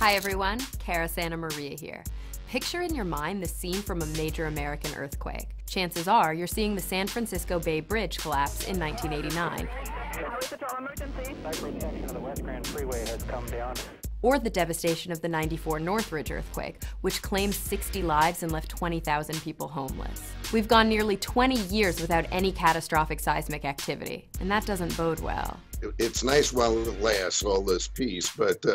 Hi everyone, Cara Santa Maria here. Picture in your mind the scene from a major American earthquake. Chances are you're seeing the San Francisco Bay Bridge collapse in 1989. Or the devastation of the '94 Northridge earthquake, which claimed 60 lives and left 20,000 people homeless. We've gone nearly 20 years without any catastrophic seismic activity, and that doesn't bode well. It's nice while it lasts, all this peace, but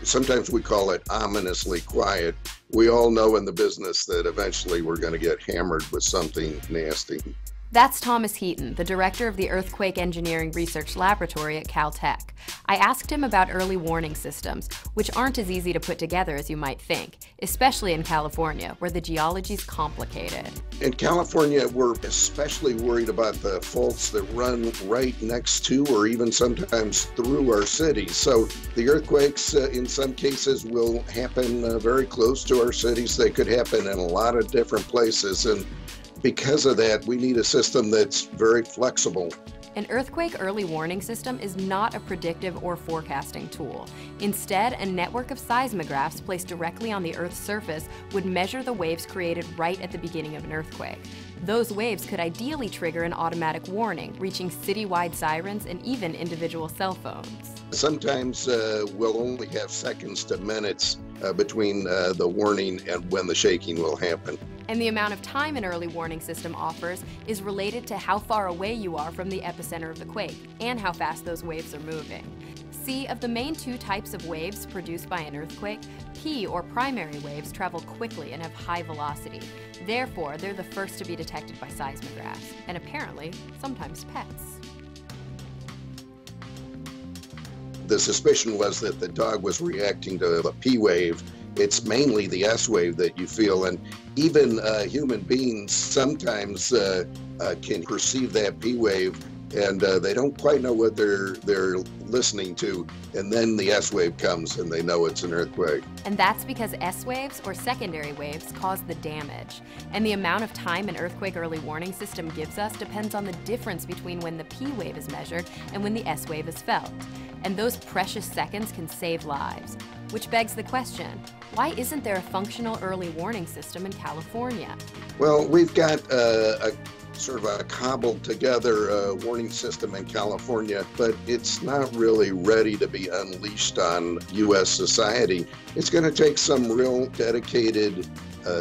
sometimes we call it ominously quiet. We all know in the business that eventually we're going to get hammered with something nasty. That's Thomas Heaton, the director of the Earthquake Engineering Research Laboratory at Caltech. I asked him about early warning systems, which aren't as easy to put together as you might think, especially in California, where the geology's complicated. In California, we're especially worried about the faults that run right next to or even sometimes through our cities. So the earthquakes, in some cases, will happen very close to our cities. They could happen in a lot of different places, and because of that, we need a system that's very flexible. An earthquake early warning system is not a predictive or forecasting tool. Instead, a network of seismographs placed directly on the Earth's surface would measure the waves created right at the beginning of an earthquake. Those waves could ideally trigger an automatic warning, reaching citywide sirens and even individual cell phones. Sometimes we'll only have seconds to minutes between the warning and when the shaking will happen. And the amount of time an early warning system offers is related to how far away you are from the epicenter of the quake and how fast those waves are moving. See, of the main two types of waves produced by an earthquake, P or primary waves travel quickly and have high velocity. Therefore, they're the first to be detected by seismographs, and apparently, sometimes pets. The suspicion was that the dog was reacting to the P wave. It's mainly the S wave that you feel, and even human beings sometimes can perceive that P wave, and they don't quite know what they're listening to, and then the S wave comes and they know it's an earthquake. And that's because S waves, or secondary waves, cause the damage. And the amount of time an earthquake early warning system gives us depends on the difference between when the P wave is measured and when the S wave is felt. And those precious seconds can save lives. Which begs the question, why isn't there a functional early warning system in California? Well, we've got a sort of a cobbled together warning system in California, but it's not really ready to be unleashed on U.S. society. It's going to take some real dedicated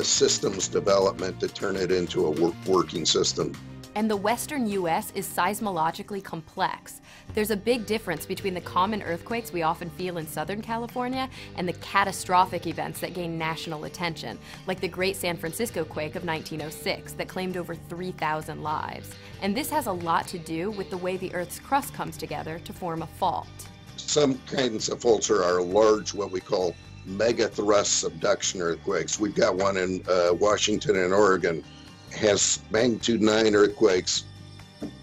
systems development to turn it into a working system. And the western U.S. is seismologically complex. There's a big difference between the common earthquakes we often feel in Southern California and the catastrophic events that gain national attention, like the Great San Francisco Quake of 1906 that claimed over 3,000 lives. And this has a lot to do with the way the Earth's crust comes together to form a fault. Some kinds of faults are large, what we call megathrust subduction earthquakes. We've got one in Washington and Oregon. Has magnitude 9 earthquakes.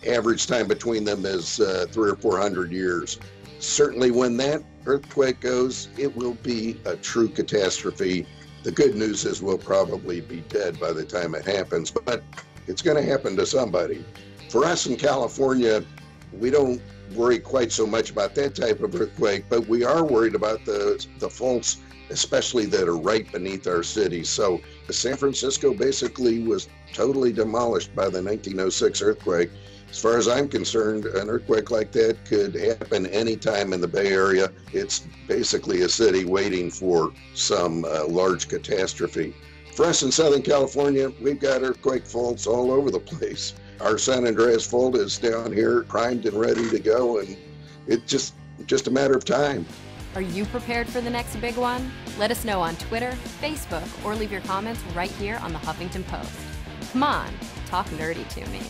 Average time between them is 300 or 400 years. Certainly when that earthquake goes, it will be a true catastrophe. The good news is we'll probably be dead by the time it happens, but it's going to happen to somebody. For us in California, we don't worry quite so much about that type of earthquake, but we are worried about the faults, especially that are right beneath our city. So San Francisco basically was totally demolished by the 1906 earthquake. As far as I'm concerned, an earthquake like that could happen anytime in the Bay Area. It's basically a city waiting for some large catastrophe. For us in Southern California, we've got earthquake faults all over the place. Our San Andreas fault is down here primed and ready to go, and it's just a matter of time. Are you prepared for the next big one? Let us know on Twitter, Facebook, or leave your comments right here on the Huffington Post. Come on, talk nerdy to me.